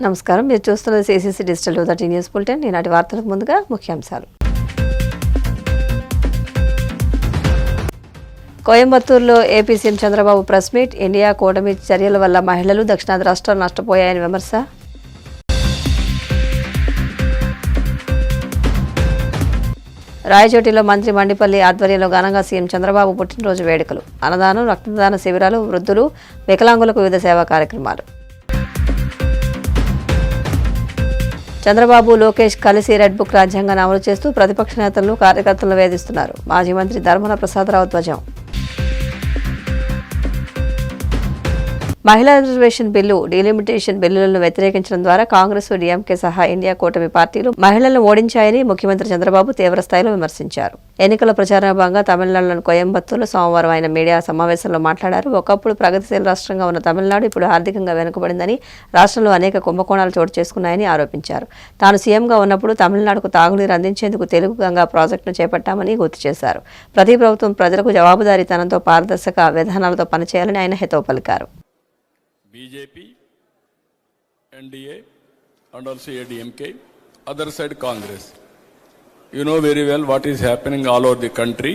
నమస్కారం. మీరు చూస్తున్నది సిసిసి డిజిటల్ 230 న్యూస్ బులెటిన్. ఈనాటి వార్తలకు ముందుగా ముఖ్యాంశాలు. కోయంబత్తూరులో AP CM Chandrababu press meet. India కూటమి చర్యల వల్ల మహిళలు దక్షిణాది రాష్ట్రాలు నష్టపోయాయని విమర్శ. రాయచోటిలో మంత్రి మండిపల్లి ఆధ్వర్యంలో ఘనంగా సీఎం చంద్రబాబు పుట్టినరోజు వేడుకలు. అన్నదానం, రక్తదాన శిబిరాలు, వృద్ధులు, వికలాంగులకు వివిధ సేవా కార్యక్రమాలు. చంద్రబాబు, లోకేష్ కలిసి రెడ్ బుక్ రాజ్యాంగాన్ని అమలు చేస్తూ ప్రతిపక్ష నేతలను, కార్యకర్తలను వేధిస్తున్నారు. మాజీ మంత్రి ధర్మన ప్రసాదరావు ధ్వజం. మహిళా రిజర్వేషన్ బిల్లు, డీలిమిటేషన్ బిల్లులను వ్యతిరేకించడం ద్వారా కాంగ్రెస్, డీఎంకే సహా ఇండియా కూటమి పార్టీలు మహిళలను ఓడించాయని ముఖ్యమంత్రి చంద్రబాబు తీవ్రస్థాయిలో విమర్శించారు. ఎన్నికల ప్రచారంలో భాగంగా తమిళనాడులోని కోయంబత్తూరులో సోమవారం ఆయన మీడియా సమావేశంలో మాట్లాడారు. ఒకప్పుడు ప్రగతిశీల రాష్ట్రంగా ఉన్న తమిళనాడు ఇప్పుడు ఆర్థికంగా వెనుకబడిందని, రాష్ట్రంలో అనేక కుంభకోణాలు చోటు చేసుకున్నాయని ఆరోపించారు. తాను సీఎంగా ఉన్నప్పుడు తమిళనాడుకు తాగునీరు అందించేందుకు తెలుగు గంగా ప్రాజెక్టును చేపట్టామని గుర్తు చేశారు. ప్రతి ప్రభుత్వం ప్రజలకు జవాబుదారీతనంతో, పారదర్శక విధానాలతో పనిచేయాలని ఆయన హితవు పలికారు. BJP, NDA and also ADMK, other side Congress. You know very well what is happening all over the country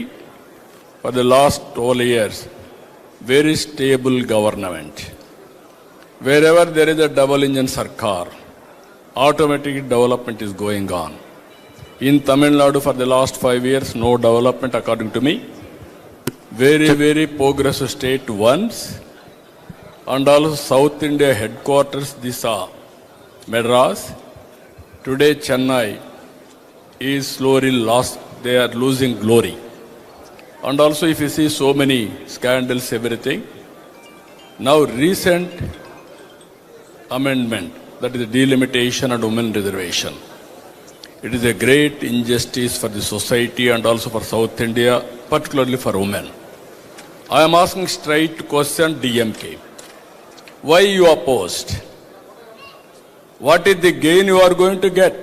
for the last 12 years. Very stable government. Wherever there is a double engine sarkar, automatic development is going on. In Tamil Nadu for the last 5 years, no development according to me. Very progressive state once. And also South India headquarters, this Madras. Today Chennai is slowly lost, they are losing glory. And also if you see so many scandals, everything. Now recent amendment, that is the delimitation and women reservation. It is a great injustice for the society and also for South India, particularly for women. I am asking straight question DMK. Why you opposed? What is the gain you are going to get?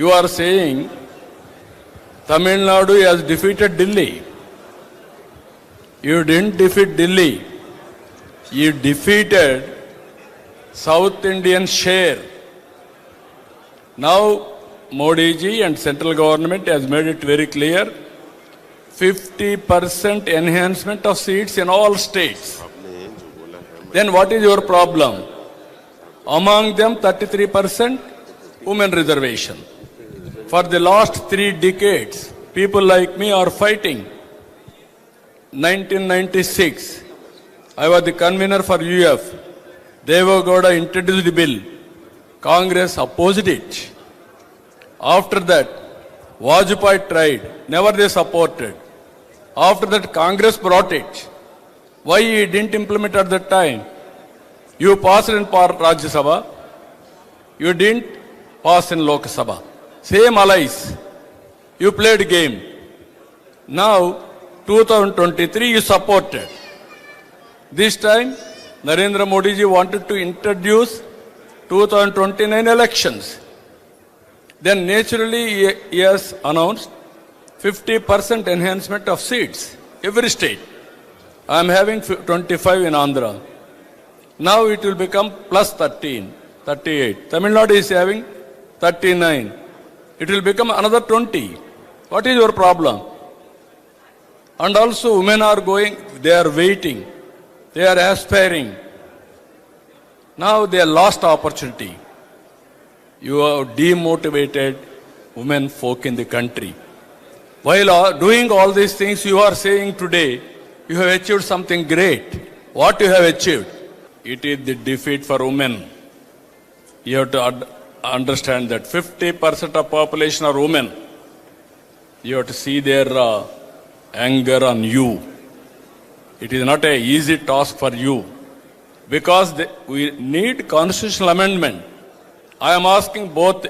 You are saying Tamil Nadu has defeated Delhi. You didn't defeat Delhi. You defeated South Indian share. Now Modi ji and central government has made it very clear, 50% enhancement of seats in all states. Then what is your problem? Among them 33% women reservation. For the last 3 decades, people like me are fighting. 1996, I was the convener for UF. Devagowda introduced the bill. Congress opposed it. After that, Vajpayee tried. Never they supported. After that, Congress brought it. Why you didn't implement at that time? You passed in Rajya Sabha. You didn't pass in Lok Sabha. Same allies. You played game. Now, 2023 you supported. This time, Narendra Modi ji wanted to introduce 2029 elections. Then naturally he has announced 50% enhancement of seats, every state. I am having 25 in Andhra. Now it will become plus 13, 38. Tamil Nadu is having 39. It will become another 20. What is your problem? And also women are going, they are waiting. They are aspiring. Now they are lost opportunity. You have demotivated women folk in the country. While doing all these things you are saying today, you have achieved something great. What you have achieved? It is the defeat for women. You have to understand that 50% of population are women. You have to see their anger on you. It is not an easy task for you. Because we need constitutional amendment. I am asking both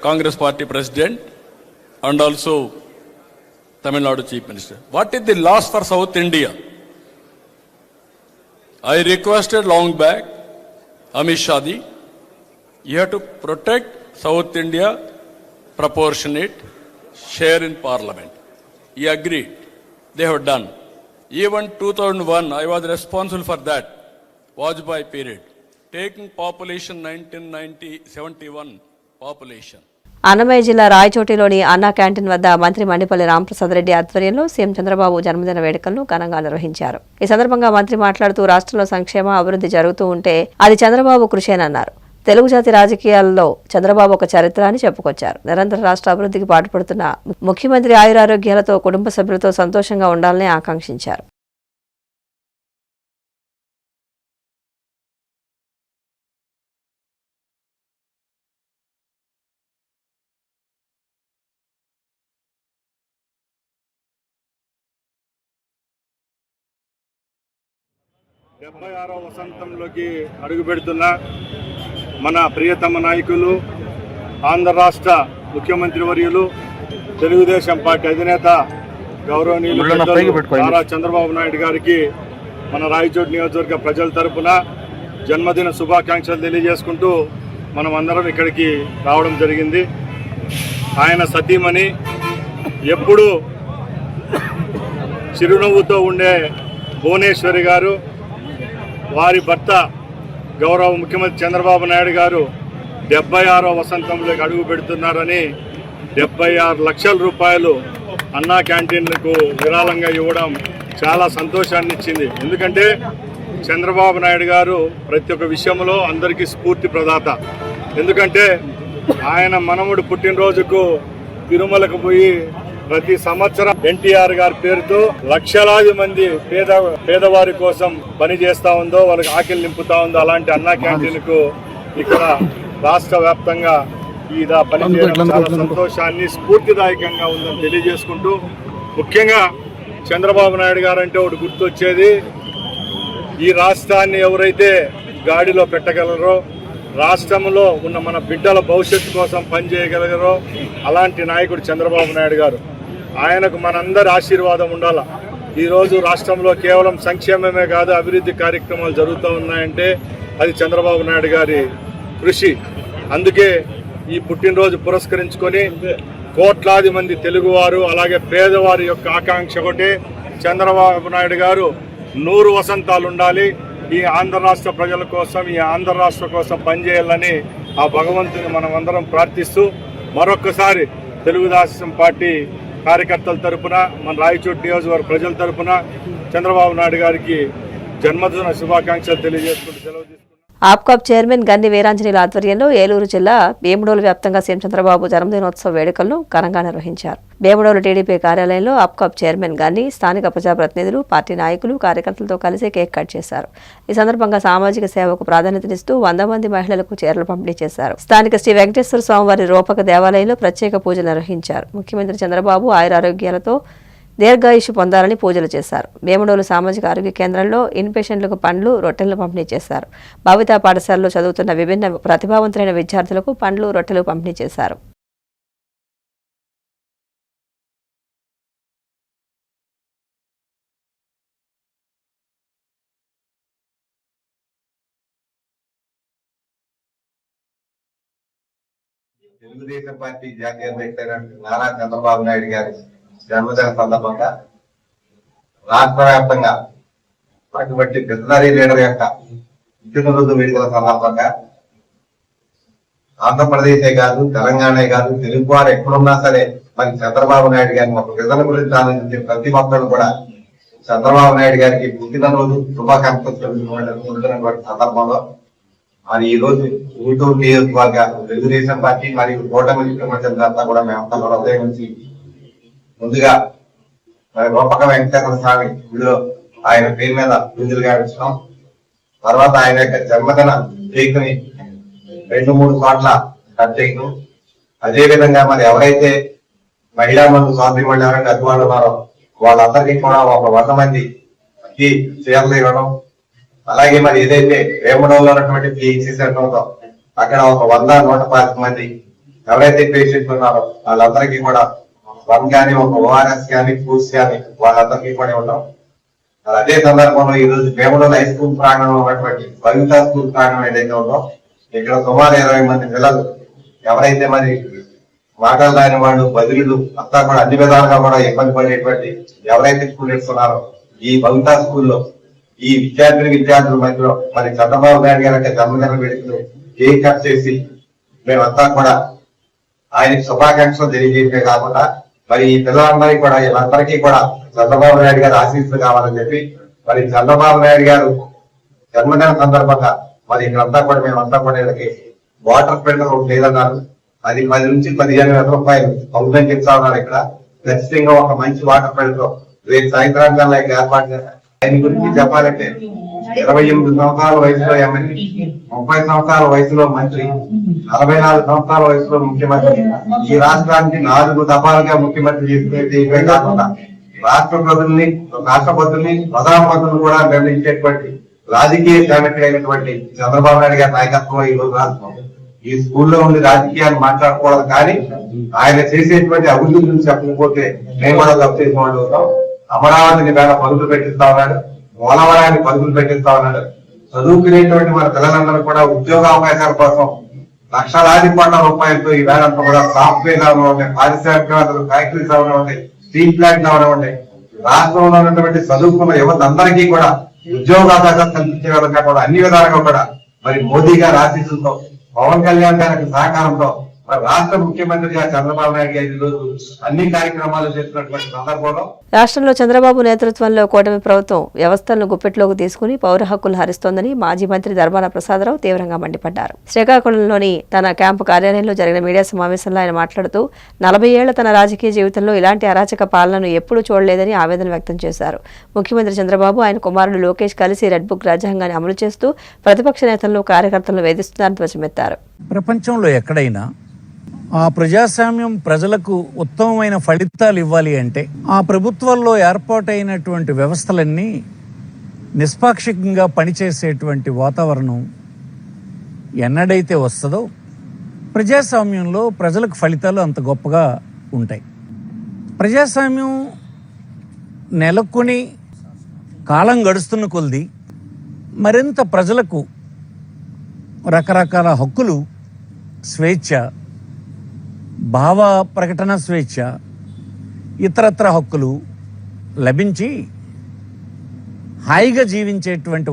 Congress Party President and also Tamil Nadu Chief Minister. What is the loss for South India? I requested long back, Amit Shah ji, you have to protect South India proportionate share in parliament. He agreed. They have done. Even 2001, I was responsible for that, Vajpayee period. taking population 1971 population. Annamayya జిల్లా రాయచోటిలోని అన్నా canteen వద్ద మంత్రి మండిపల్లి రామప్రసాద్ రెడ్డి ఆధ్వర్యంలో CM Chandrababu జన్మదిన వేడుకలను ఘనంగా నిర్వహించారు. ఈ సందర్భంగా మంత్రి మాట్లాడుతూ రాష్ట్రంలో సంక్షేమ అభివృద్ధి జరుగుతూ ఉంటే అది చంద్రబాబు కృషేనన్నారు. తెలుగు జాతి రాజకీయాల్లో చంద్రబాబు ఒక చరిత్ర అని చెప్పుకొచ్చారు. నిరంతర రాష్ట్ర అభివృద్ధికి పాటుపడుతున్న ముఖ్యమంత్రి ఆయురారోగ్యాలతో కుటుంబ సభ్యులతో సంతోషంగా ఉండాలని ఆకాంక్షించారు. వసంతంలోకి అడుగు పెడుతున్న మన ప్రియతమ నాయకులు ఆంధ్ర రాష్ట్ర ముఖ్యమంత్రి వర్యులు తెలుగుదేశం పార్టీ అధినేత గౌరవనీయులు నారా చంద్రబాబు నాయుడు గారికి మన రాయచోటి నియోజకవర్గ ప్రజల తరపున జన్మదిన శుభాకాంక్షలు తెలియజేసుకుంటూ మనం అందరం ఇక్కడికి రావడం జరిగింది. ఆయన సతీమణి ఎప్పుడూ చిరునవ్వుతో ఉండే భువనేశ్వరి గారు, వారి భర్త గౌరవ ముఖ్యమంత్రి చంద్రబాబు నాయుడు గారు 76వ వసంతంలోకి అడుగు పెడుతున్నారని 76 లక్షల రూపాయలు అన్నా క్యాంటీన్లకు విరాళంగా ఇవ్వడం చాలా సంతోషాన్ని ఇచ్చింది. ఎందుకంటే చంద్రబాబు నాయుడు గారు ప్రతి ఒక్క విషయంలో అందరికీ స్ఫూర్తి ప్రదాత. ఎందుకంటే ఆయన మనముడు పుట్టినరోజుకు తిరుమలకు పోయి ప్రతి సంవత్సరం ఎన్టీఆర్ గారి పేరుతో లక్షలాది మంది పేదవారి కోసం పని చేస్తా ఉందో, వాళ్ళకి ఆకలి నింపుతా ఉందో అలాంటి అన్నా క్యాంటీన్ కు ఇక్కడ రాష్ట్ర వ్యాప్తంగా ఇలా పనిచేయడం చాలా సంతోషాన్ని, స్ఫూర్తిదాయకంగా ఉందని తెలియజేసుకుంటూ, ముఖ్యంగా చంద్రబాబు నాయుడు గారు అంటే ఒకటి గుర్తొచ్చేది, ఈ రాష్ట్రాన్ని ఎవరైతే గాడిలో పెట్టగలరో, రాష్ట్రంలో ఉన్న మన బిడ్డల భవిష్యత్తు కోసం పనిచేయగలగరో అలాంటి నాయకుడు చంద్రబాబు నాయుడు గారు. ఆయనకు మనందరి ఆశీర్వాదం ఉండాల. ఈరోజు రాష్ట్రంలో కేవలం సంక్షేమమే కాదు అభివృద్ధి కార్యక్రమాలు జరుగుతూ ఉన్నాయంటే అది చంద్రబాబు నాయుడు గారి కృషి. అందుకే ఈ పుట్టినరోజు పురస్కరించుకొని కోట్లాది మంది తెలుగువారు అలాగే పేదవారి యొక్క ఆకాంక్ష ఒకటే, చంద్రబాబు నాయుడు గారు 100 వసంతాలు ఉండాలి, ఈ ఆంధ్ర రాష్ట్ర ప్రజల కోసం, ఈ ఆంధ్ర రాష్ట్ర కోసం పనిచేయాలని ఆ భగవంతుని మనం అందరం ప్రార్థిస్తూ, మరొక్కసారి తెలుగుదేశం పార్టీ కార్యకర్తల తరపున, మన రాయచోటి నియోజకవర్గ ప్రజల తరపున చంద్రబాబు నాయుడు గారికి జన్మదిన శుభాకాంక్షలు తెలియజేసుకుంటూ సెలవు తీసుకుంటున్నాను. ఆప్కాబ్ చైర్మన్ గండి వీరాంజనేయుల ఆధ్వర్యంలో ఏలూరు జిల్లా భీమడోలు వ్యాప్తంగా సీఎం చంద్రబాబు జన్మదినోత్సవ వేడుకలను ఘనంగా నిర్వహించారు. భీమడోలు టీడీపీ కార్యాలయంలో ఆప్కాబ్ చైర్మన్ గండి, స్థానిక ప్రజాప్రతినిధులు, పార్టీ నాయకులు, కార్యకర్తలతో కలిసి కేక్ కట్ చేశారు. ఈ సందర్భంగా సామాజిక సేవకు ప్రాధాన్యతనిస్తూ 100 మంది మహిళలకు చీరలు పంపిణీ చేశారు. స్థానిక శ్రీ వెంకటేశ్వర స్వామివారి రూపక దేవాలయంలో ప్రత్యేక పూజలు నిర్వహించారు. ముఖ్యమంత్రి చంద్రబాబు ఆయురారోగ్యాలతో దీర్ఘాయుషు పొందాలని పూజలు చేశారు. వేముడోలు సామాజిక ఆరోగ్య కేంద్రంలో ఇన్ పేషెంట్లకు పండ్లు, రొట్టెలను పంపిణీ చేశారు. భావితా పాఠశాలలో చదువుతున్న విభిన్న ప్రతిభావంతులైన విద్యార్థులకు పండ్లు, రొట్టెలు పంపిణీ చేశారు. తెలుగుదేశం పార్టీ జాతీయ అధ్యక్షుడు నారా చంద్రబాబు నాయుడు గారి జన్మదిన సందర్భంగా రాష్ట్ర వ్యాప్తంగా అటువంటి బిజినరీ లీడర్ యొక్క పుట్టినరోజు వేడుకల సందర్భంగా ఆంధ్రప్రదేశే కాదు, తెలంగాణే కాదు, తెలుగు వారు ఎక్కడున్నా సరే మరి చంద్రబాబు నాయుడు గారిని ఒక విజన్ గురించి ఆలోచించే ప్రతి ఒక్కరు కూడా చంద్రబాబు నాయుడు గారికి పుట్టినరోజు శుభాకాంక్షలు తెలుపుతున్నటువంటి సందర్భంలో మరి ఈ రోజు గుంటూరు నియోజకవర్గ తెలుగుదేశం పార్టీ మరియు కూటమి ముఖ్యమంత్రులంతా కూడా మేమంతా కూడా ఉదయం నుంచి ముందుగా మరి రూపక వెంకటేశ్వర స్వామి గుడిలో ఆయన పేరు మీద పూజలు గావించడం, తర్వాత ఆయన యొక్క జన్మదిన కేక్ ని 2-3 చోట్ల కట్ చేయడం, అదే విధంగా మరి ఎవరైతే మహిళా మందు సోదరిమణులు ఎవరైతే అభిమానులు ఉన్నారో వాళ్ళందరికీ కూడా ఒక 100 మందికి చీరలు ఇవ్వడం, అలాగే మరి ఏదైతే వేమడోలో ఉన్నటువంటి పిహెచ్సి సెంటర్ ఉందో అక్కడ ఒక 100-125 మంది ఎవరైతే పేషెంట్లు ఉన్నారో వాళ్ళందరికీ కూడా వన్ కానీ ఒక ఓఆర్ఎస్ కానీ ఫ్రూట్స్ కానీ వాళ్ళందరికీ కూడా ఉంటాం. అదే సందర్భంలో ఈ రోజు వేమడోలో హై స్కూల్ ప్రాంగణంలో ఉన్నటువంటి భవిత స్కూల్ ప్రాంగణం ఏదైతే ఉందో ఇక్కడ సుమారు 20 మంది పిల్లలు ఎవరైతే మరి మాటలు రాని వాళ్ళు, బదిలీలు అంతా కూడా అన్ని విధాలుగా కూడా ఇబ్బంది పడేటువంటి ఎవరైతే స్టూడెంట్స్ ఉన్నారో ఈ భవిత స్కూల్లో ఈ విద్యార్థుల మధ్యలో మరి చంద్రబాబు నాయుడు గారి జన్మదిన వేడుకలు కేక్ కట్ చేసి మేమంతా కూడా ఆయనకి శుభాకాంక్షలు తెలియజేయడమే కాకుండా మరి ఈ పిల్లలందరికీ కూడా వీళ్ళందరికీ కూడా చంద్రబాబు నాయుడు గారు ఆశీస్సులు కావాలని చెప్పి మరి చంద్రబాబు నాయుడు గారు జన్మదిన సందర్భంగా మరి ఇక్కడంతా కూడా మేమంతా కూడా వీళ్ళకి వాటర్ ఫిల్టర్ ఒకటి లేదన్నారు. అది 10 నుంచి 15,000 రూపాయలు అవుతుందని చెప్తా ఉన్నారు. ఇక్కడ ఖచ్చితంగా ఒక మంచి వాటర్ ఫిల్టర్ రేపు సాయంత్రానికి ఇక్కడ ఏర్పాటు చేస్తారు. ఆయన గురించి చెప్పాలంటే 28 సంవత్సరాల వయసులో ఎమ్మెల్యే, 30 సంవత్సరాల వయసులో మంత్రి, 44 సంవత్సరాల వయసులో ముఖ్యమంత్రి, ఈ రాష్ట్రానికి 4 దఫాలుగా ముఖ్యమంత్రి చేసినట్టు కాకుండా రాష్ట్రపతుల్ని ప్రధానమంత్రులు కూడా నిర్ణయించేటువంటి రాజకీయ చాణక్యులైనటువంటి చంద్రబాబు నాయుడు గారి నాయకత్వం ఈ రోజు రాష్ట్రం. ఈ స్కూల్లో ఉండి రాజకీయాలు మాట్లాడకూడదు, కానీ ఆయన చేసేటువంటి అభివృద్ధి గురించి చెప్పకపోతే మేము కూడా తప్పు చేసిన వాళ్ళు అవుతాం. అమరావతిని వేళ పరుగులు పెట్టిస్తా ఉన్నాడు, పోలవరాన్ని పరుగులు పెట్టిస్తా ఉన్నాడు. చదువుకునేటువంటి మన పిల్లలందరూ కూడా ఉద్యోగ అవకాశాల కోసం లక్షలాది కోట్ల రూపాయలతో ఈ వేళంతా కూడా సాఫ్ట్వేర్ అవనివ్వండి, పారిశ్రామికవేత్తలు ఫ్యాక్టరీస్ అవనివ్వండి, స్టీల్ ప్లాంట్లు అవనివ్వండి, రాష్ట్రంలో ఉన్నటువంటి చదువుకున్న యువత అందరికీ కూడా ఉద్యోగావకాశాలు కల్పించే విధంగా కూడా అన్ని విధాలుగా కూడా మరి మోదీ గారి ఆశీస్సులతో, పవన్ కళ్యాణ్ గారి సహకారంతో మరి రాష్ట్ర ముఖ్యమంత్రిగా చంద్రబాబు నాయుడు గారు ఈరోజు అన్ని కార్యక్రమాలు చేస్తున్నటువంటి సందర్భంలో రాష్ట్రంలో చంద్రబాబు నేతృత్వంలో కూటమి ప్రభుత్వం వ్యవస్థలను గుప్పెట్లోకి తీసుకుని పౌర హక్కులు హరిస్తోందని మాజీ మంత్రి ధర్మాన ప్రసాదరావు తీవ్రంగా మండిపడ్డారు. శ్రీకాకుళంలోని తన క్యాంపు కార్యాలయంలో జరిగిన మీడియా సమావేశంలో ఆయన మాట్లాడుతూ 40 ఏళ్ల తన రాజకీయ జీవితంలో ఇలాంటి అరాచక పాలనను ఎప్పుడూ చూడలేదని ఆవేదన వ్యక్తం చేశారు. ముఖ్యమంత్రి చంద్రబాబు, ఆయన కుమారుడు లోకేష్ కలిసి రెడ్ బుక్ రాజ్యాంగాన్ని అమలు చేస్తూ ప్రతిపక్ష నేతలను, కార్యకర్తలను వేధిస్తున్నారని ధ్వజమెత్తారు. ప్రపంచంలో ఎక్కడైనా ఆ ప్రజాస్వామ్యం ప్రజలకు ఉత్తమమైన ఫలితాలు ఇవ్వాలి అంటే ఆ ప్రభుత్వాల్లో ఏర్పాటైనటువంటి వ్యవస్థలన్నీ నిష్పాక్షికంగా పనిచేసేటువంటి వాతావరణం ఎన్నడైతే వస్తుందో ప్రజాస్వామ్యంలో ప్రజలకు ఫలితాలు అంత గొప్పగా ఉంటాయి. ప్రజాస్వామ్యం నెలకొని కాలం గడుస్తున్న కొలది మరింత ప్రజలకు రకరకాల హక్కులు, స్వేచ్ఛ, భావ ప్రకటన స్వేచ్ఛ, ఇతరత్ర హక్కులు లభించి హాయిగా జీవించేటువంటి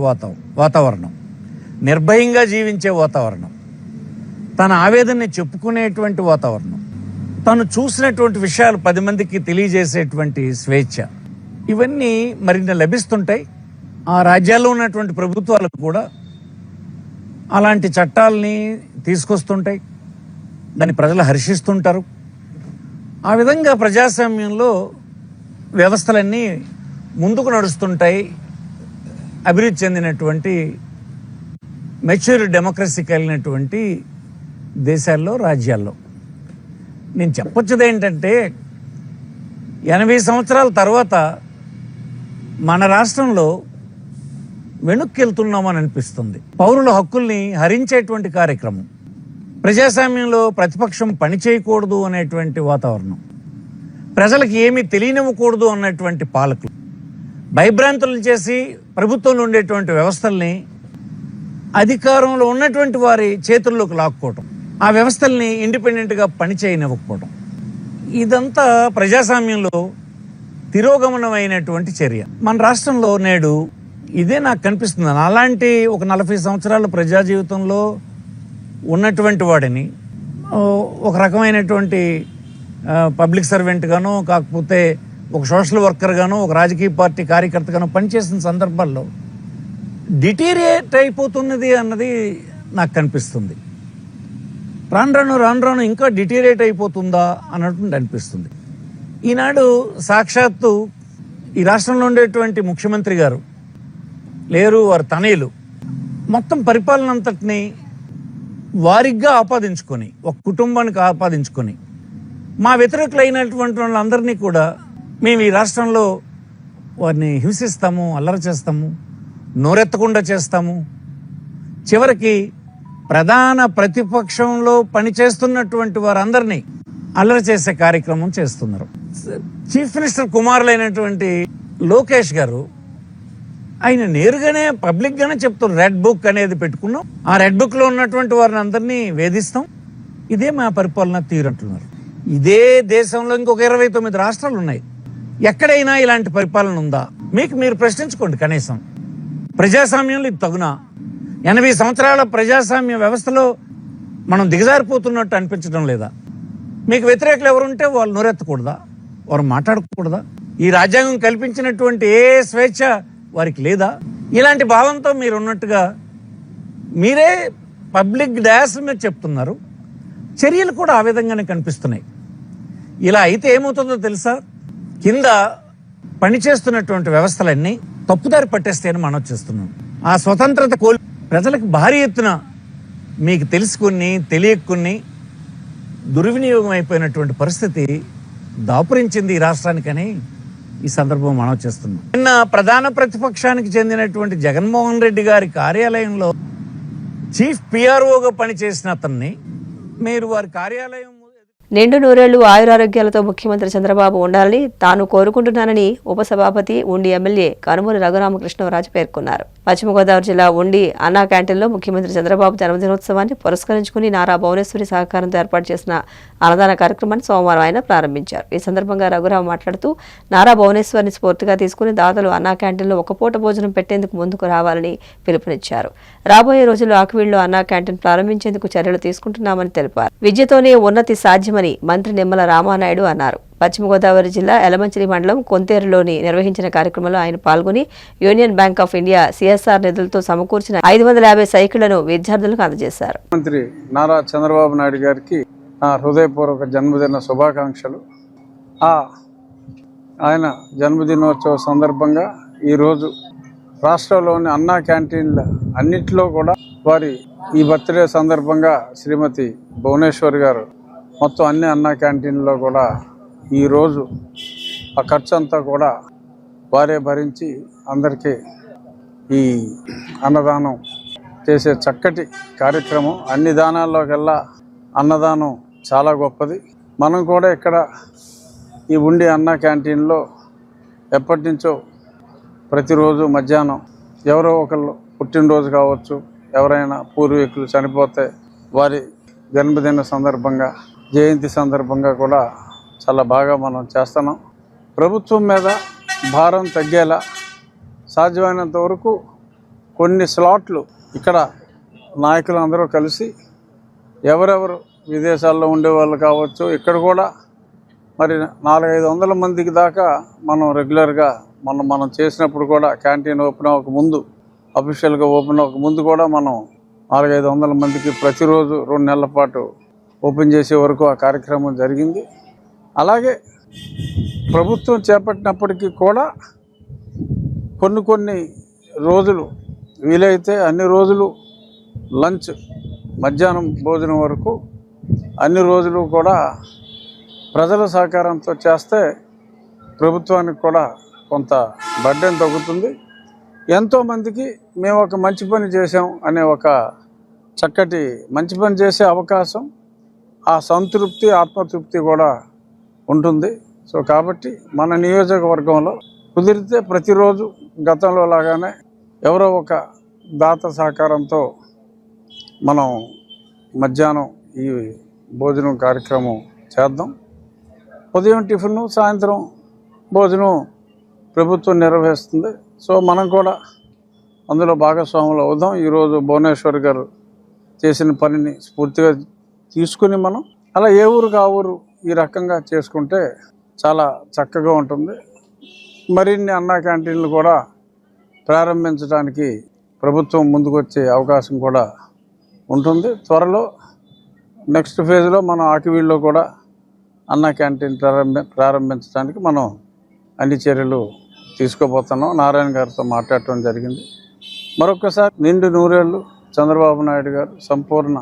వాతావరణం, నిర్భయంగా జీవించే వాతావరణం, తన ఆవేదనని చెప్పుకునేటువంటి వాతావరణం, తను చూసినటువంటి విషయాలు 10 మందికి తెలియజేసేటువంటి స్వేచ్ఛ, ఇవన్నీ మరిన్ని లభిస్తుంటాయి. ఆ రాజ్యాల్లో ఉన్నటువంటి ప్రభుత్వాలకు కూడా అలాంటి చట్టాలని తీసుకొస్తుంటాయి, దాన్ని ప్రజలు హర్షిస్తుంటారు. ఆ విధంగా ప్రజాస్వామ్యంలో వ్యవస్థలన్నీ ముందుకు నడుస్తుంటాయి. అభివృద్ధి చెందినటువంటి మెచ్యూర్ డెమోక్రసీ కలిగినటువంటి దేశాల్లో, రాజ్యాల్లో. నేను చెప్పొచ్చుది ఏంటంటే 80 సంవత్సరాల తర్వాత మన రాష్ట్రంలో వెనక్కి వెళ్తున్నామని అనిపిస్తుంది. పౌరుల హక్కుల్ని హరించేటువంటి కార్యక్రమం, ప్రజాస్వామ్యంలో ప్రతిపక్షం పని చేయకూడదు అనేటువంటి వాతావరణం, ప్రజలకు ఏమీ తెలియనివ్వకూడదు అన్నటువంటి పాలకులు భయభ్రాంతులు చేసి ప్రభుత్వంలో ఉండేటువంటి వ్యవస్థల్ని అధికారంలో ఉన్నటువంటి వారి చేతుల్లోకి లాక్కోవటం, ఆ వ్యవస్థల్ని ఇండిపెండెంట్గా పని చేయనివ్వకపోవడం, ఇదంతా ప్రజాస్వామ్యంలో తిరోగమనమైనటువంటి చర్య. మన రాష్ట్రంలో నేడు ఇదే నాకు కనిపిస్తుంది. అలాంటి ఒక 40 సంవత్సరాల ప్రజా జీవితంలో ఉన్నటువంటి వాడిని ఒక రకమైనటువంటి పబ్లిక్ సర్వెంట్ గానో, కాకపోతే ఒక సోషల్ వర్కర్ గానో, ఒక రాజకీయ పార్టీ కార్యకర్తగానో పనిచేసిన సందర్భాల్లో డిటీరియేట్ అయిపోతున్నది అన్నది నాకు కనిపిస్తుంది. రాను రాను ఇంకా డిటీరియేట్ అయిపోతుందా అన్నట్టు అనిపిస్తుంది. ఈనాడు సాక్షాత్తు ఈ రాష్ట్రంలో ఉండేటువంటి ముఖ్యమంత్రి గారు లేరు, వారి తనయులు మొత్తం పరిపాలన అంతటిని వారిగా ఆపాదించుకొని, ఒక కుటుంబానికి ఆపాదించుకొని, మా వ్యతిరేకులైనటువంటి వాళ్ళందరినీ కూడా మేము ఈ రాష్ట్రంలో వారిని హింసిస్తాము, అల్లరి చేస్తాము, నోరెత్తకుండా చేస్తాము, చివరికి ప్రధాన ప్రతిపక్షంలో పనిచేస్తున్నటువంటి వారందరినీ అల్లరి చేసే కార్యక్రమం చేస్తున్నారు. చీఫ్ మినిస్టర్ కుమారులైనటువంటి లోకేష్ గారు ఆయన నేరుగానే పబ్లిక్ గానే చెప్తున్నారు, రెడ్ బుక్ అనేది పెట్టుకున్నాం, ఆ రెడ్ బుక్ లో ఉన్నటువంటి వారిని అందరినీ వేధిస్తాం, ఇదే మా పరిపాలన తీరంటున్నారు. ఇదే దేశంలో ఇంకొక 29 రాష్ట్రాలు ఉన్నాయి. ఎక్కడైనా ఇలాంటి పరిపాలన ఉందా? మీకు మీరు ప్రశ్నించుకోండి. కనీసం ప్రజాస్వామ్యంలో ఇది తగునా? 80 సంవత్సరాల ప్రజాస్వామ్య వ్యవస్థలో మనం దిగజారిపోతున్నట్టు అనిపించడం లేదా? మీకు వ్యతిరేకులు ఎవరుంటే వాళ్ళు నోరెత్తకూడదా? వారు మాట్లాడకూడదా? ఈ రాజ్యాంగం కల్పించినటువంటి ఏ స్వేచ్ఛ వారికి లేదా? ఇలాంటి భావంతో మీరు ఉన్నట్టుగా మీరే పబ్లిక్ డాస్ మీద చెప్తున్నారు. చర్యలు కూడా ఆ విధంగానే కనిపిస్తున్నాయి. ఇలా అయితే ఏమవుతుందో తెలుసా? కింద పనిచేస్తున్నటువంటి వ్యవస్థలన్నీ తప్పుదారి పట్టేస్తాయని మనం చేస్తున్నాం. ఆ స్వతంత్రత ప్రజలకు భారీ ఎత్తున మీకు తెలుసుకుని తెలియకుని దుర్వినియోగం అయిపోయినటువంటి పరిస్థితి దాపురించింది ఈ రాష్ట్రానికని ఈ సందర్భం మనం చేస్తున్నాం. నిన్న ప్రధాన ప్రతిపక్షానికి చెందినటువంటి జగన్మోహన్ రెడ్డి గారి కార్యాలయంలో చీఫ్ పిఆర్ఓగా పనిచేసిన అతన్ని మీరు వారి కార్యాలయం నిండు నూరేళ్లు ఆయురారోగ్యాలతో ముఖ్యమంత్రి చంద్రబాబు ఉండాలని తాను కోరుకుంటున్నానని ఉపసభాపతి ఉండి ఎమ్మెల్యే కనుమూరి రఘురామకృష్ణరాజు పేర్కొన్నారు. పశ్చిమ గోదావరి జిల్లా ఉండి అన్నా క్యాంటీన్లో ముఖ్యమంత్రి చంద్రబాబు జన్మదినోత్సవాన్ని పురస్కరించుకుని నారా భువనేశ్వరి సహకారంతో ఏర్పాటు చేసిన అన్నదాన కార్యక్రమాన్ని సోమవారం ఆయన ప్రారంభించారు. ఈ సందర్భంగా రఘురామ మాట్లాడుతూ నారా భువనేశ్వరిని స్ఫూర్తిగా తీసుకుని దాతలు అన్నా క్యాంటీన్లో ఒక పూట భోజనం పెట్టేందుకు ముందుకు రావాలని పిలుపునిచ్చారు. రాబోయే రోజుల్లో ఆకివీడులో అన్నా క్యాంటీన్ ప్రారంభించేందుకు చర్యలు తీసుకుంటున్నామని తెలిపారు. విద్యతోనే ఉన్నతి సాధ్యమని మంత్రి నిమ్మల రామానాయుడు అన్నారు. పశ్చిమ గోదావరి జిల్లా ఎలమంచిలి మండలం కొంతేరులోని నిర్వహించిన కార్యక్రమంలో ఆయన పాల్గొని union bank of India CSR నిధులతో సమకూర్చిన 550 సైకిళ్లను విద్యార్థులకు అందజేశారు. మంత్రి నారా చంద్రబాబు నాయుడు గారికి నా హృదయపూర్వక జన్మదిన శుభాకాంక్షలు. ఆయన జన్మదినోత్సవ సందర్భంగా ఈరోజు రాష్ట్రంలోని అన్నా క్యాంటీన్ల అన్నింటిలో కూడా వారి ఈ బర్త్డే సందర్భంగా శ్రీమతి భువనేశ్వర్ గారు మొత్తం అన్ని అన్నా క్యాంటీన్లో కూడా ఈరోజు ఆ ఖర్చు అంతా కూడా వారే భరించి అందరికీ ఈ అన్నదానం చేసే చక్కటి కార్యక్రమం. అన్ని దానాల్లోకెల్లా అన్నదానం చాలా గొప్పది. మనం కూడా ఇక్కడ ఈ ఉండి అన్నా క్యాంటీన్లో ఎప్పటి నుంచో ప్రతిరోజు మధ్యాహ్నం ఎవరో ఒకళ్ళు పుట్టినరోజు కావచ్చు, ఎవరైనా పూర్వీకులు చనిపోతే వారి జన్మదిన సందర్భంగా జయంతి సందర్భంగా కూడా చాలా బాగా మనం చేస్తున్నాం. ప్రభుత్వం మీద భారం తగ్గేలా సాధ్యమైనంత వరకు కొన్ని స్లాట్లు ఇక్కడ నాయకులందరూ కలిసి ఎవరెవరు విదేశాల్లో ఉండేవాళ్ళు కావచ్చు, ఇక్కడ కూడా మరి 400-500 మందికి దాకా మనం రెగ్యులర్గా మనం చేసినప్పుడు కూడా క్యాంటీన్ ఓపెన్ అవ్వక ముందు, అఫీషియల్గా ఓపెన్ అవ్వక ముందు కూడా మనం 400-500 మందికి ప్రతిరోజు 2 నెలల పాటు ఓపెన్ చేసే వరకు ఆ కార్యక్రమం జరిగింది. అలాగే ప్రభుత్వం చేపట్టినప్పటికీ కూడా కొన్ని రోజులు వీలైతే అన్ని రోజులు లంచ్ మధ్యాహ్నం భోజనం వరకు అన్ని రోజులు కూడా ప్రజల సహకారంతో చేస్తే ప్రభుత్వానికి కూడా కొంత బర్డెన్ తగ్గుతుంది. ఎంతోమందికి మేము ఒక మంచి పని చేసాం అనే ఒక చక్కటి మంచి పని చేసే అవకాశం, ఆ సంతృప్తి ఆత్మతృప్తి కూడా ఉంటుంది. సో కాబట్టి మన నియోజకవర్గంలో కుదిరితే ప్రతిరోజు గతంలో లాగానే ఎవరో ఒక దాత సహకారంతో మనం మధ్యాహ్నం ఈ భోజనం కార్యక్రమం చేద్దాం. ఉదయం టిఫిన్, సాయంత్రం భోజనం ప్రభుత్వం నిర్వహిస్తుంది. సో మనం కూడా అందులో భాగస్వాములు అవుదాం. ఈరోజు భువనేశ్వర్ గారు చేసిన పనిని స్ఫూర్తిగా తీసుకుని మనం అలా ఏ ఊరికి ఆ ఊరు ఈ రకంగా చేసుకుంటే చాలా చక్కగా ఉంటుంది. మరిన్ని అన్నా క్యాంటీన్లు కూడా ప్రారంభించడానికి ప్రభుత్వం ముందుకు వచ్చే అవకాశం కూడా ఉంటుంది. త్వరలో నెక్స్ట్ ఫేజ్లో మనం ఆకివీడులో కూడా అన్నా క్యాంటీన్ ప్రారంభించడానికి మనం అన్ని చర్యలు తీసుకోబోతున్నాం. నారాయణ గారితో మాట్లాడటం జరిగింది. మరొకసారి నిండు నూరేళ్లు చంద్రబాబు నాయుడు గారు సంపూర్ణ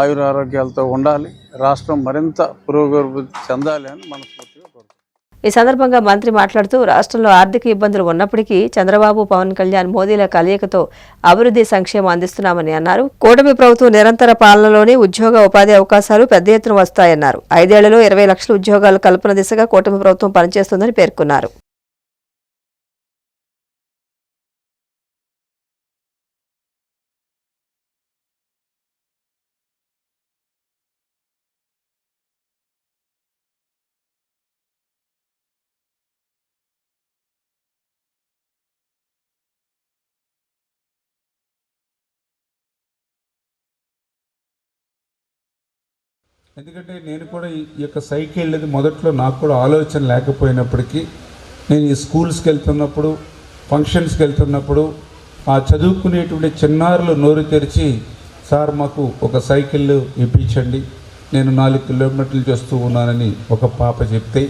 ఆయురారోగ్యాలతో ఉండాలి, రాష్ట్రం మరింత పురోగతి చెందాలి అని మనస్ఫూర్తిగా కోరుతున్నాం. ఈ సందర్భంగా మంత్రి మాట్లాడుతూ రాష్ట్రంలో ఆర్థిక ఇబ్బందులు ఉన్నప్పటికీ చంద్రబాబు, పవన్ కళ్యాణ్, మోదీల కలయికతో అభివృద్ధి సంక్షేమం అందిస్తున్నామని అన్నారు. కూటమి ప్రభుత్వం నిరంతర పాలనలోనే ఉద్యోగ ఉపాధి అవకాశాలు పెద్ద ఎత్తున వస్తాయన్నారు. 5 ఏళ్లలో 20 లక్షల ఉద్యోగాల కల్పన దిశగా కూటమి ప్రభుత్వం పనిచేస్తుందని పేర్కొన్నారు. ఎందుకంటే నేను కూడా ఈ యొక్క సైకిల్ మొదట్లో నాకు కూడా ఆలోచన లేకపోయినప్పటికీ నేను ఈ స్కూల్స్కి వెళ్తున్నప్పుడు, ఫంక్షన్స్కి వెళ్తున్నప్పుడు ఆ చదువుకునేటువంటి చిన్నారులు నోరు తెరిచి, సార్ మాకు ఒక సైకిల్ ఇప్పించండి, నేను 4 కిలోమీటర్లు చేస్తూ ఉన్నానని ఒక పాప చెప్తే,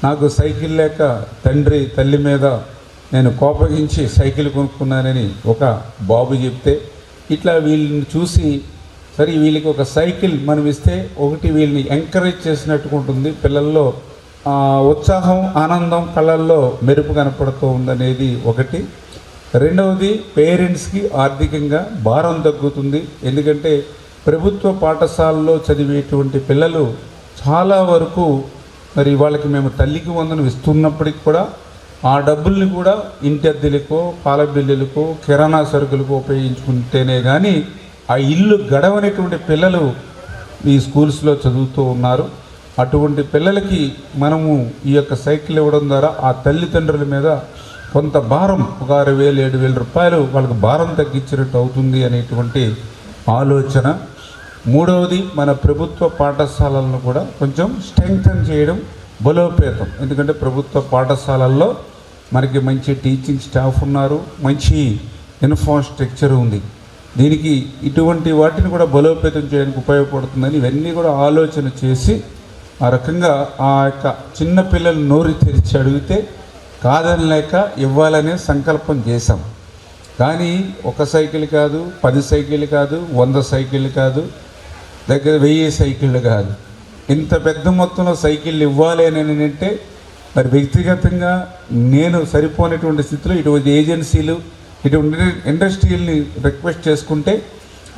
నాకు సైకిల్ లేక తల్లి మీద నేను కోపగించి సైకిల్ కొనుక్కున్నానని ఒక బాబు చెప్తే, ఇట్లా వీళ్ళని చూసి సరే వీళ్ళకి ఒక సైకిల్ మనం ఇస్తే ఒకటి వీళ్ళని ఎంకరేజ్ చేసినట్టుగా ఉంటుంది, పిల్లల్లో ఉత్సాహం ఆనందం కళ్ళల్లో మెరుపు కనపడుతూ ఉందనేది ఒకటి. రెండవది పేరెంట్స్కి ఆర్థికంగా భారం తగ్గుతుంది. ఎందుకంటే ప్రభుత్వ పాఠశాలలో చదివేటువంటి పిల్లలు చాలా వరకు మరి వాళ్ళకి మేము తల్లికి వందనం ఇస్తున్నప్పటికి కూడా ఆ డబ్బుల్ని కూడా ఇంటి అద్దెలకో పాల బిల్లులకో కిరాణా సరుకులకు ఉపయోగించుకుంటేనే కానీ ఆ ఇల్లు గడవనేటువంటి పిల్లలు ఈ స్కూల్స్లో చదువుతూ ఉన్నారు. అటువంటి పిల్లలకి మనము ఈ యొక్క సైకిల్ ఇవ్వడం ద్వారా ఆ తల్లిదండ్రుల మీద కొంత భారం, ఒక 6,000 7,000 రూపాయలు వాళ్ళకి భారం తగ్గించినట్టు అవుతుంది అనేటువంటి ఆలోచన. మూడవది, మన ప్రభుత్వ పాఠశాలలను కూడా కొంచెం స్ట్రెంగ్తన్ చేయడం, బలోపేతం. ఎందుకంటే ప్రభుత్వ పాఠశాలల్లో మనకి మంచి టీచింగ్ స్టాఫ్ ఉన్నారు, మంచి ఇన్ఫ్రాస్ట్రక్చర్ ఉంది. దీనికి ఇటువంటి వాటిని కూడా బలోపేతం చేయడానికి ఉపయోగపడుతుందని ఇవన్నీ కూడా ఆలోచన చేసి ఆ రకంగా ఆ యొక్క చిన్న పిల్లలు నోరు తెరిచి అడిగితే కాదనలేక ఇవ్వాలనే సంకల్పం చేశాం. కానీ ఒక సైకిల్ కాదు, 10 సైకిల్ కాదు, 100 సైకిల్ కాదు, దగ్గర 1000 సైకిళ్ళు కాదు, ఇంత పెద్ద మొత్తంలో సైకిళ్ళు ఇవ్వాలి అని అంటే మరి వ్యక్తిగతంగా నేను సరిపోయినటువంటి స్థితిలో ఇటువంటి ఏజెన్సీలు, ఇటువంటి ఇండస్ట్రీల్ని రిక్వెస్ట్ చేసుకుంటే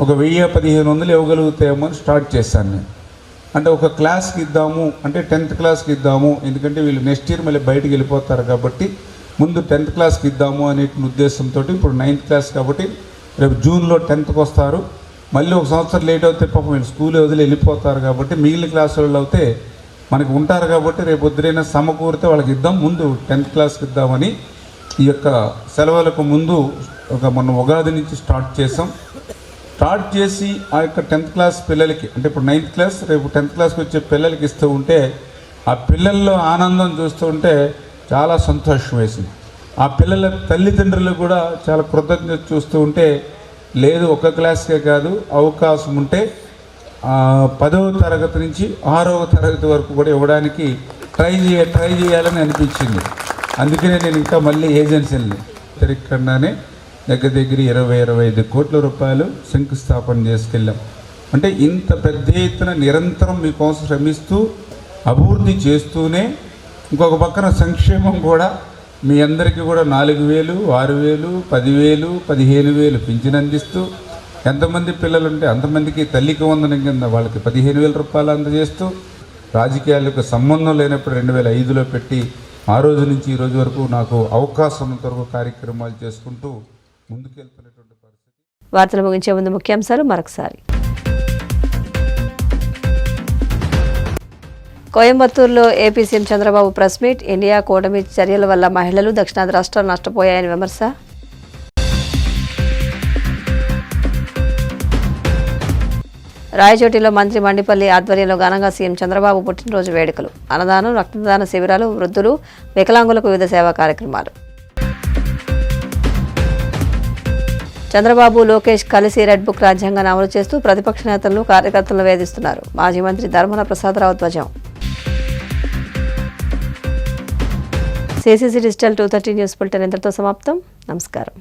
ఒక 1000-1500 ఇవ్వగలుగుతాయేమో అని స్టార్ట్ చేశాను నేను. అంటే ఒక క్లాస్కి ఇద్దాము అంటే 10th క్లాస్కి ఇద్దాము, ఎందుకంటే వీళ్ళు నెక్స్ట్ ఇయర్ మళ్ళీ బయటకు వెళ్ళిపోతారు కాబట్టి ముందు 10th క్లాస్కి ఇద్దాము అనే ఉద్దేశంతో ఇప్పుడు 9th క్లాస్ కాబట్టి రేపు జూన్లో 10th వస్తారు, మళ్ళీ ఒక సంవత్సరం లేట్ అవుతే పాపం వీళ్ళు స్కూల్ వదిలి వెళ్ళిపోతారు కాబట్టి మిగిలిన క్లాస్ వాళ్ళు అయితే మనకు ఉంటారు కాబట్టి రేపు వద్దురైనా సమకూరితే వాళ్ళకి ఇద్దాం, ముందు 10th క్లాస్కి ఇద్దామని ఈ యొక్క సెలవులకు ముందు మొన్న ఉగాది నుంచి స్టార్ట్ చేసాం. స్టార్ట్ చేసి ఆ యొక్క 10th క్లాస్ పిల్లలకి, అంటే ఇప్పుడు 9th క్లాస్ రేపు 10th క్లాస్కి వచ్చే పిల్లలకి ఇస్తూ ఉంటే ఆ పిల్లల్లో ఆనందం చూస్తూ ఉంటే చాలా సంతోషం వేసింది. ఆ పిల్లల తల్లిదండ్రులు కూడా చాలా కృతజ్ఞత చూస్తూ ఉంటే, లేదు ఒక క్లాస్కే కాదు, అవకాశం ఉంటే 10వ తరగతి నుంచి 6వ తరగతి వరకు కూడా ఇవ్వడానికి ట్రై చేయాలని అనిపించింది. అందుకనే నేను ఇంకా మళ్ళీ ఏజెన్సీని తిరగకుండానే దగ్గర 20-25 కోట్ల రూపాయలు శంకుస్థాపన చేసుకెళ్ళాం. అంటే ఇంత పెద్ద ఎత్తున నిరంతరం మీకోసం శ్రమిస్తూ అభివృద్ధి చేస్తూనే ఇంకొక పక్కన సంక్షేమం కూడా మీ అందరికీ కూడా 4,000, 6,000, 10,000, 15,000 పింఛన్ అందిస్తూ, ఎంతమంది పిల్లలు ఉంటే అంతమందికి తల్లికి వందనం కింద వాళ్ళకి 15,000 రూపాయలు అందజేస్తూ, రాజకీయాలకు సంబంధం లేనప్పుడు 2005లో పెట్టి ఆ రోజు నుంచి ఈ రోజు వరకు నాకు అవకాశం ఉన్నంత వరకు కార్యక్రమాలు చేసుకుంటూ ముందుకెళ్తున్నటువంటి పరిస్థితి. వార్తలు ముగించే ముందు ముఖ్యాంశాలు మరొకసారి. కోయంబత్తూరులో AP CM Chandrababu press meet. India కూటమి చర్యల వల్ల మహిళలు దక్షిణాది రాష్ట్రాలు నష్టపోయాయని విమర్శ. రాయచోటిలో మంత్రి మండిపల్లి ఆధ్వర్యంలో ఘనంగా సీఎం చంద్రబాబు పుట్టినరోజు వేడుకలు. అన్నదానం, రక్తదాన శిబిరాలు, వృద్ధులు, వికలాంగులకు వివిధ సేవా కార్యక్రమాలు. చంద్రబాబు, లోకేష్ కలిసి రెడ్ బుక్ రాజ్యాంగాన్ని అమలు చేస్తూ ప్రతిపక్ష నేతలను, కార్యకర్తలను వేధిస్తున్నారు. మాజీ మంత్రి ధర్మన ప్రసాదరావు ధ్వజం. CCC డిజిటల్ 230 న్యూస్ బులెటిన్ ఇంతటితో సమాప్తం. నమస్కారం.